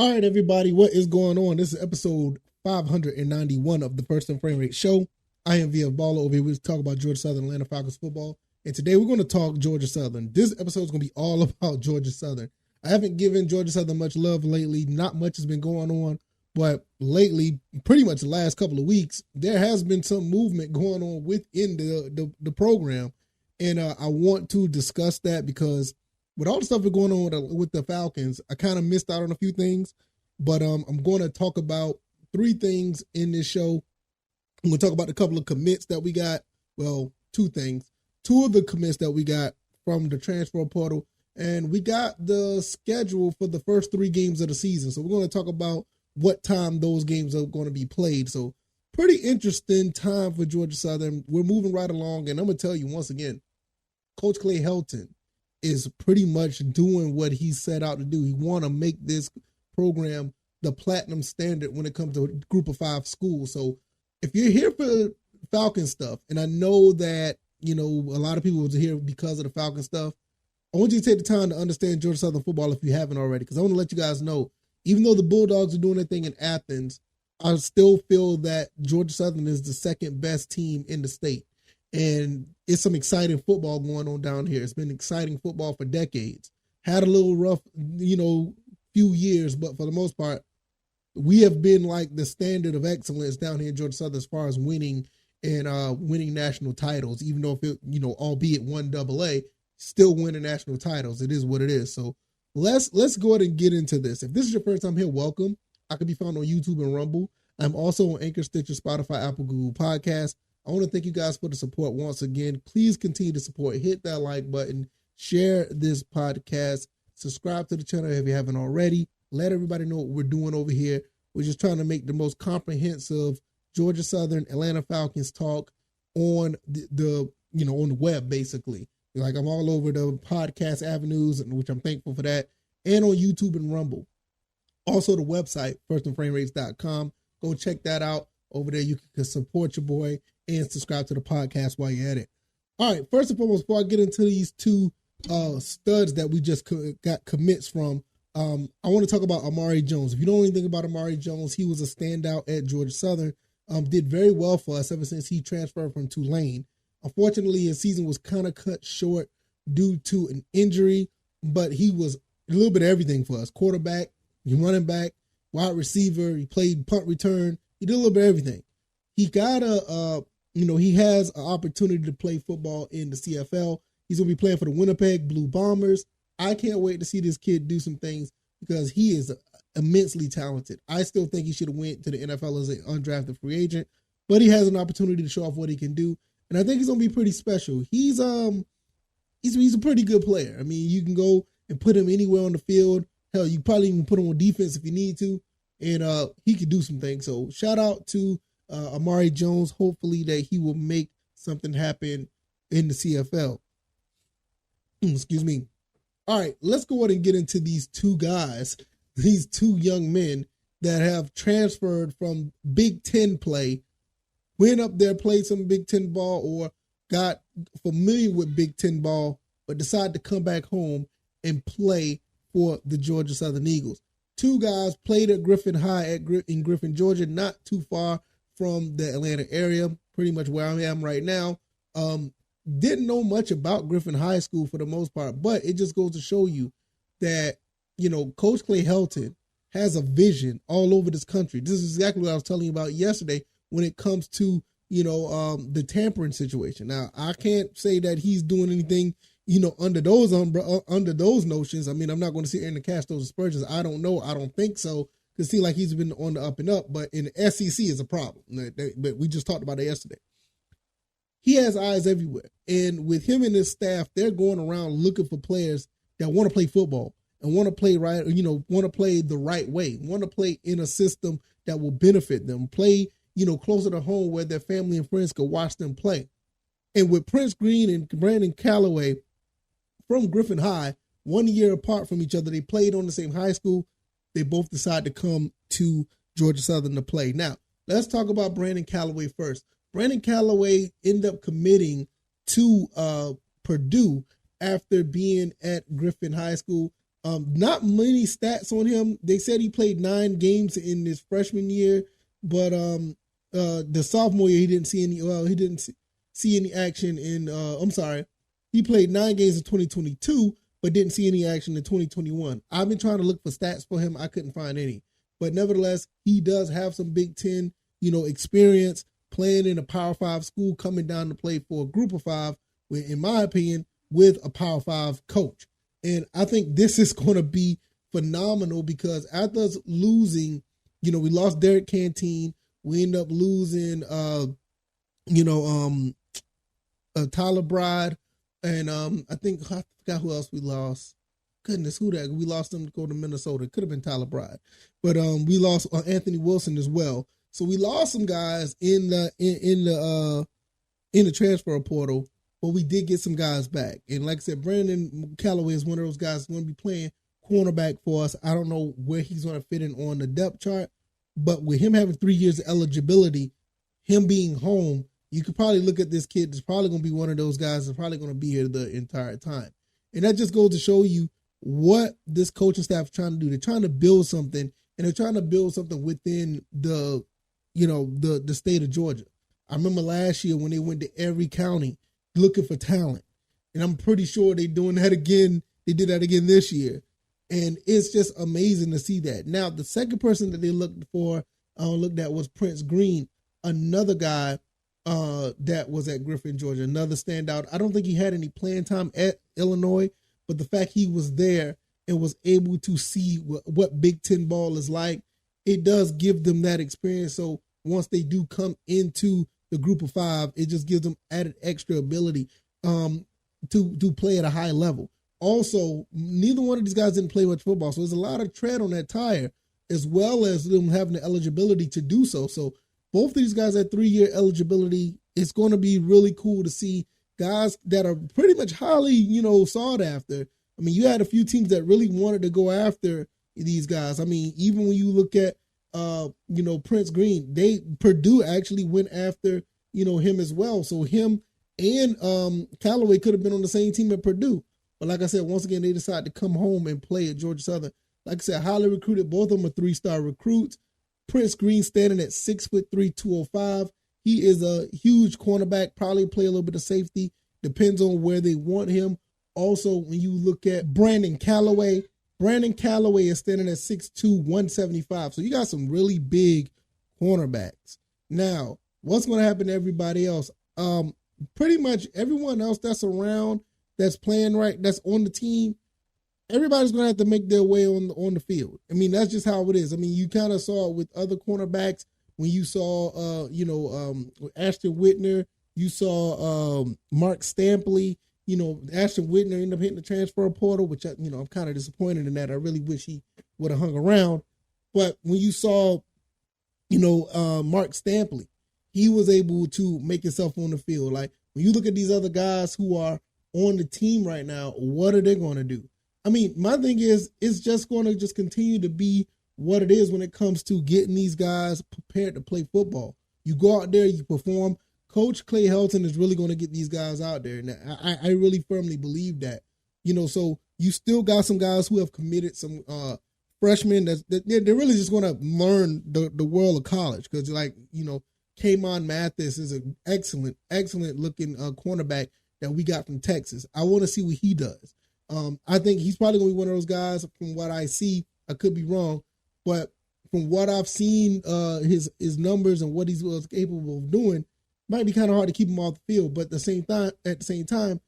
All right, everybody, what is going on? This is episode 591 of the First and Frame Rate Show. I am Via Baller over here. We're talking about Georgia Southern, Atlanta Falcons football. And today we're going to talk Georgia Southern. This episode is going to be all about Georgia Southern. I haven't given Georgia Southern much love lately. Not much has been going on. But lately, pretty much the last couple of weeks, there has been some movement going on within the program. And I want to discuss that because with all the stuff that's going on with the Falcons, I kind of missed out on a few things, but I'm going to talk about three things in this show. I'm going to talk about a couple of commits that we got. Well, two things. Two of the commits that we got from the transfer portal, and we got the schedule for the first three games of the season. So we're going to talk about what time those games are going to be played. So pretty interesting time for Georgia Southern. We're moving right along, and I'm going to tell you once again, Coach Clay Helton is pretty much doing what he set out to do. He want to make this program the platinum standard when it comes to a group of five schools. So if you're here for Falcon stuff, and I know that, you know, a lot of people are here because of the Falcon stuff, I want you to take the time to understand Georgia Southern football if you haven't already, because I want to let you guys know, even though the Bulldogs are doing their thing in Athens, I still feel that Georgia Southern is the second best team in the state. And it's some exciting football going on down here. It's been exciting football for decades. Had a little rough, few years, but for the most part, we have been like the standard of excellence down here in Georgia Southern as far as winning and winning national titles, even though if it, albeit 1AA, still winning national titles. It is what it is. So let's go ahead and get into this. If this is your first time here, welcome. I can be found on YouTube and Rumble. I'm also on Anchor, Stitcher, Spotify, Apple, Google Podcasts. I want to thank you guys for the support once again. Please continue to support. Hit that like button. Share this podcast. Subscribe to the channel if you haven't already. Let everybody know what we're doing over here. We're just trying to make the most comprehensive Georgia Southern Atlanta Falcons talk on the on the web, basically. Like, I'm all over the podcast avenues, which I'm thankful for that, and on YouTube and Rumble. Also, the website, firstandframerates.com. Go check that out. Over there, you can support your boy and subscribe to the podcast while you're at it. All right, first and foremost, before I get into these two studs that we just got commits from, I want to talk about Amari Jones. If you don't know anything about Amari Jones, he was a standout at Georgia Southern, did very well for us ever since he transferred from Tulane. Unfortunately, his season was kind of cut short due to an injury, but he was a little bit of everything for us. Quarterback, running back, wide receiver, he played punt return. He did a little bit of everything. He got he has an opportunity to play football in the CFL. He's going to be playing for the Winnipeg Blue Bombers. I can't wait to see this kid do some things because he is immensely talented. I still think he should have went to the NFL as an undrafted free agent, but he has an opportunity to show off what he can do. And I think he's going to be pretty special. He's a pretty good player. I mean, you can go and put him anywhere on the field. Hell, you probably even put him on defense if you need to. And he could do some things. So shout out to Amari Jones. Hopefully that he will make something happen in the CFL. Excuse me. All right, let's go ahead and get into these two guys, these two young men that have transferred from Big Ten play, went up there, played some Big Ten ball, or got familiar with Big Ten ball, but decided to come back home and play for the Georgia Southern Eagles. Two guys played at Griffin High in Griffin, Georgia, not too far from the Atlanta area, pretty much where I am right now. Didn't know much about Griffin High School for the most part, but it just goes to show you that, Coach Clay Helton has a vision all over this country. This is exactly what I was telling you about yesterday when it comes to, the tampering situation. Now, I can't say that he's doing anything under those notions. I mean, I'm not going to sit here and cast those aspersions. I don't know. I don't think so. It seems like he's been on the up and up, but in the SEC is a problem. But we just talked about it yesterday. He has eyes everywhere. And with him and his staff, they're going around looking for players that want to play football and want to play right, want to play the right way, want to play in a system that will benefit them, play, closer to home where their family and friends could watch them play. And with Prince Green and Brandon Calloway from Griffin High, 1 year apart from each other, they played on the same high school. They both decided to come to Georgia Southern to play. Now, let's talk about Brandon Calloway first. Brandon Calloway ended up committing to Purdue after being at Griffin High School. Not many stats on him. They said he played 9 games in his freshman year, but the sophomore year he didn't see any. Well, he didn't see any action in. I'm sorry, he played 9 games in 2022, but didn't see any action in 2021. I've been trying to look for stats for him. I couldn't find any, but nevertheless, he does have some Big Ten, experience playing in a Power 5 school, coming down to play for a Group of 5, in my opinion, with a Power 5 coach. And I think this is going to be phenomenal because after us losing, we lost Derek Canteen. We end up losing, Tyler Bride. And I forgot who else we lost. Goodness, who that? We lost them to go to Minnesota. It could have been Tyler Bride. But we lost Anthony Wilson as well. So we lost some guys in the transfer portal. But we did get some guys back. And like I said, Brandon Callaway is one of those guys who's going to be playing cornerback for us. I don't know where he's going to fit in on the depth chart. But with him having 3 years of eligibility, him being home, you could probably look at this kid that's probably going to be one of those guys that's probably going to be here the entire time. And that just goes to show you what this coaching staff is trying to do. They're trying to build something, and they're trying to build something within the state of Georgia. I remember last year when they went to every county looking for talent. And I'm pretty sure they're doing that again. They did that again this year. And it's just amazing to see that. Now, the second person that they looked at was Prince Green, another guy that was at Griffin, Georgia, another standout. I don't think he had any playing time at Illinois, but the fact he was there and was able to see what Big Ten ball is like, it does give them that experience. So once they do come into the Group of 5, it just gives them added extra ability to play at a high level. Also, neither one of these guys didn't play much football, so there's a lot of tread on that tire, as well as them having the eligibility to do so. So both of these guys had 3-year eligibility. It's going to be really cool to see guys that are pretty much highly, sought after. I mean, you had a few teams that really wanted to go after these guys. I mean, even when you look at Prince Green, Purdue actually went after, him as well. So him and Callaway could have been on the same team at Purdue. But like I said, once again, they decided to come home and play at Georgia Southern. Like I said, highly recruited. Both of them are 3-star recruits. Prince Green standing at 6'3", 205. He is a huge cornerback, probably play a little bit of safety. Depends on where they want him. Also, when you look at Brandon Callaway is standing at 6'2", 175. So you got some really big cornerbacks. Now, what's going to happen to everybody else? Pretty much everyone else that's around, that's playing right, that's on the team, everybody's going to have to make their way on the field. I mean, that's just how it is. I mean, you kind of saw it with other cornerbacks when you saw, Ashton Whitner, you saw Mark Stampley. Ashton Whitner ended up hitting the transfer portal, which, I'm kind of disappointed in that. I really wish he would have hung around. But when you saw, Mark Stampley, he was able to make himself on the field. Like, when you look at these other guys who are on the team right now, what are they going to do? I mean, my thing is, it's just going to just continue to be what it is when it comes to getting these guys prepared to play football. You go out there, you perform. Coach Clay Helton is really going to get these guys out there. And I really firmly believe that. So you still got some guys who have committed, some freshmen they're really just going to learn the world of college. Because, K'Mon Mathis is an excellent looking cornerback that we got from Texas. I want to see what he does. I think he's probably going to be one of those guys from what I see. I could be wrong, but from what I've seen, his numbers and what he was capable of doing, might be kind of hard to keep him off the field. But at the same time,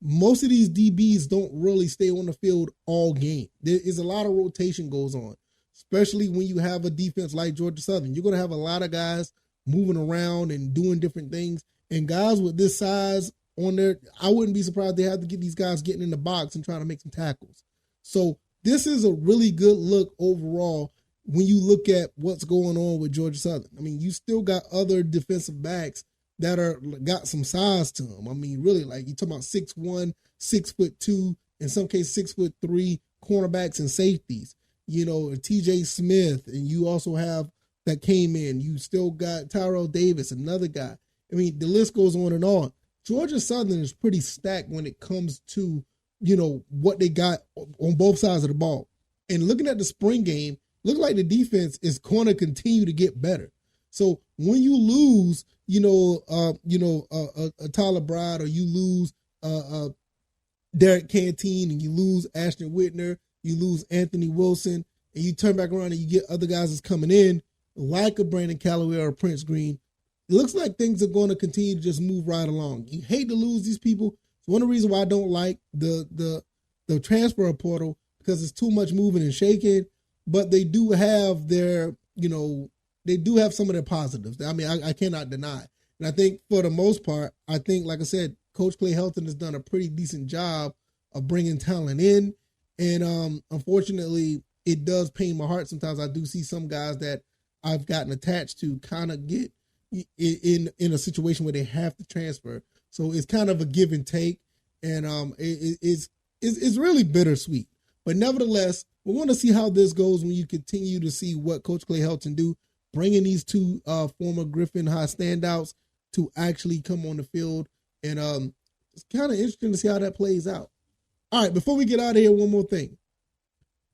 most of these DBs don't really stay on the field all game. There is a lot of rotation goes on, especially when you have a defense like Georgia Southern. You're going to have a lot of guys moving around and doing different things. And guys with this size on there, I wouldn't be surprised they have to get these guys getting in the box and trying to make some tackles. So this is a really good look overall when you look at what's going on with Georgia Southern. I mean, you still got other defensive backs that got some size to them. I mean, really, like you talking about 6'1", 6'2", in some cases 6'3" cornerbacks and safeties. TJ Smith, and you also have that came in. You still got Tyrell Davis, another guy. I mean, the list goes on and on. Georgia Southern is pretty stacked when it comes to what they got on both sides of the ball. And looking at the spring game, look like the defense is going to continue to get better. So when you lose, a Tyler Bride, or you lose Derek Canteen, and you lose Ashton Whitner, you lose Anthony Wilson, and you turn back around and you get other guys that's coming in, like a Brandon Callaway or a Prince Green, it looks like things are going to continue to just move right along. You hate to lose these people. It's one of the reasons why I don't like the transfer portal, because it's too much moving and shaking. But they do have their, they do have some of their positives. I mean, I cannot deny it. And I think for the most part, like I said, Coach Clay Helton has done a pretty decent job of bringing talent in. And unfortunately, it does pain my heart. Sometimes I do see some guys that I've gotten attached to kind of get in a situation where they have to transfer. So it's kind of a give and take. And it's really bittersweet. But nevertheless, we're going to see how this goes when you continue to see what Coach Clay Helton do, bringing these two former Griffin High standouts to actually come on the field. And it's kind of interesting to see how that plays out. All right, before we get out of here, one more thing.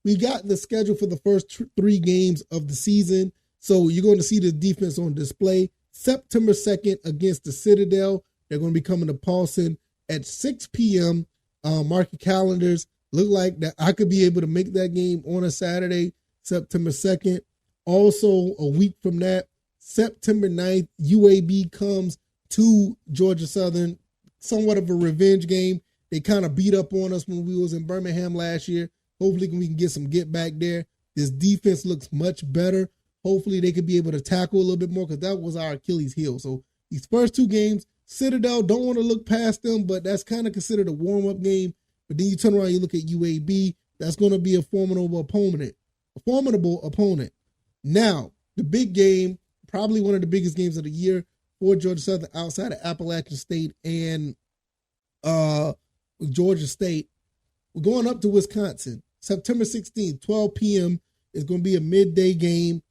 We got the schedule for the first 3 games of the season. So you're going to see the defense on display. September 2nd against the Citadel. They're going to be coming to Paulson at 6 p.m. Mark your calendars. Look like that I could be able to make that game on a Saturday, September 2nd. Also, a week from that, September 9th, UAB comes to Georgia Southern. Somewhat of a revenge game. They kind of beat up on us when we was in Birmingham last year. Hopefully we can get some get back there. This defense looks much better. Hopefully they could be able to tackle a little bit more, because that was our Achilles heel. So these first 2 games, Citadel, don't want to look past them, but that's kind of considered a warm-up game. But then you turn around and you look at UAB, that's going to be a formidable opponent. Now, the big game, probably one of the biggest games of the year for Georgia Southern outside of Appalachian State and Georgia State. We're going up to Wisconsin. September 16th, 12 p.m. is going to be a midday game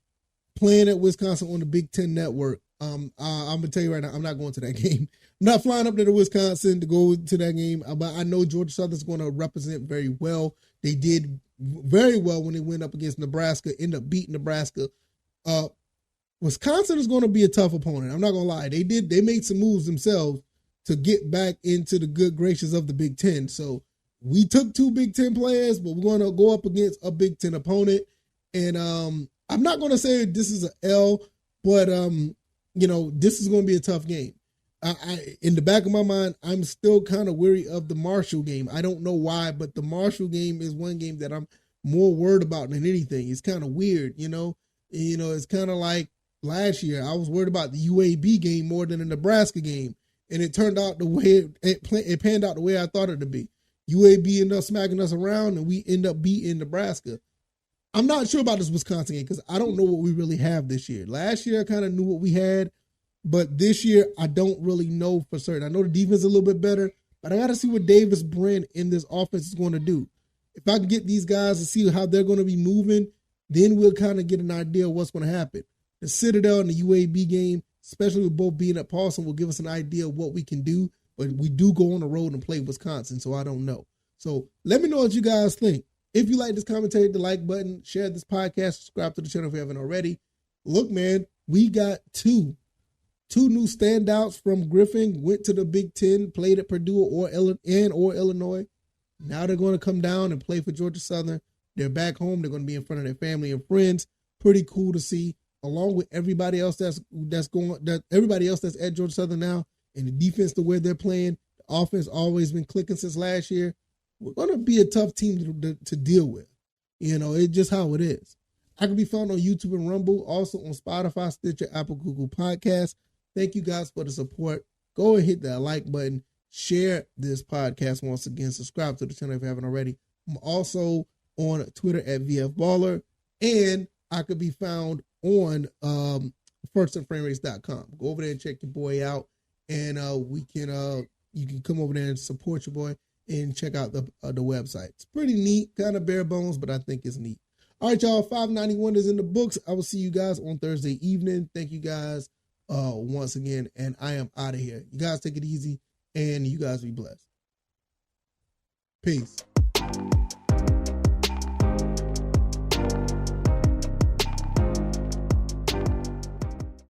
playing at Wisconsin on the Big Ten Network. I'm going to tell you right now, I'm not going to that game. I'm not flying up there to Wisconsin to go to that game, but I know Georgia Southern is going to represent very well. They did very well when they went up against Nebraska, ended up beating Nebraska. Wisconsin is going to be a tough opponent. I'm not going to lie. They made some moves themselves to get back into the good graces of the Big Ten. So we took 2 Big Ten players, but we're going to go up against a Big Ten opponent. And I'm not going to say this is an L, but this is going to be a tough game. In the back of my mind, I'm still kind of weary of the Marshall game. I don't know why, but the Marshall game is one game that I'm more worried about than anything. It's kind of weird, it's kind of like last year. I was worried about the UAB game more than the Nebraska game, and it turned out the way it panned out the way I thought it to be. UAB ended up smacking us around, and we end up beating Nebraska. I'm not sure about this Wisconsin game because I don't know what we really have this year. Last year, I kind of knew what we had, but this year, I don't really know for certain. I know the defense is a little bit better, but I got to see what Davis Brin in this offense is going to do. If I can get these guys to see how they're going to be moving, then we'll kind of get an idea of what's going to happen. The Citadel and the UAB game, especially with both being at Paulson, will give us an idea of what we can do, but we do go on the road and play Wisconsin, so I don't know. So let me know what you guys think. If you like this commentary, hit the like button, share this podcast, subscribe to the channel if you haven't already. Look, man, we got two new standouts from Griffin, went to the Big Ten, played at Purdue or Illinois. Now they're going to come down and play for Georgia Southern. They're back home. They're going to be in front of their family and friends. Pretty cool to see, along with everybody else that's at Georgia Southern now, and the defense, the way they're playing. The offense always been clicking since last year. We're going to be a tough team to deal with. It's just how it is. I can be found on YouTube and Rumble, also on Spotify, Stitcher, Apple, Google Podcasts. Thank you guys for the support. Go and hit that like button. Share this podcast once again. Subscribe to the channel if you haven't already. I'm also on Twitter at VFBaller, and I could be found on firstandframerates.com. Go over there and check your boy out, and you can come over there and support your boy and check out the website. It's pretty neat, kind of bare bones, but I think it's neat. All right, y'all, 591 is in the books. I will see you guys on Thursday evening. Thank you guys once again, and I am out of here. You guys take it easy, and you guys be blessed. Peace.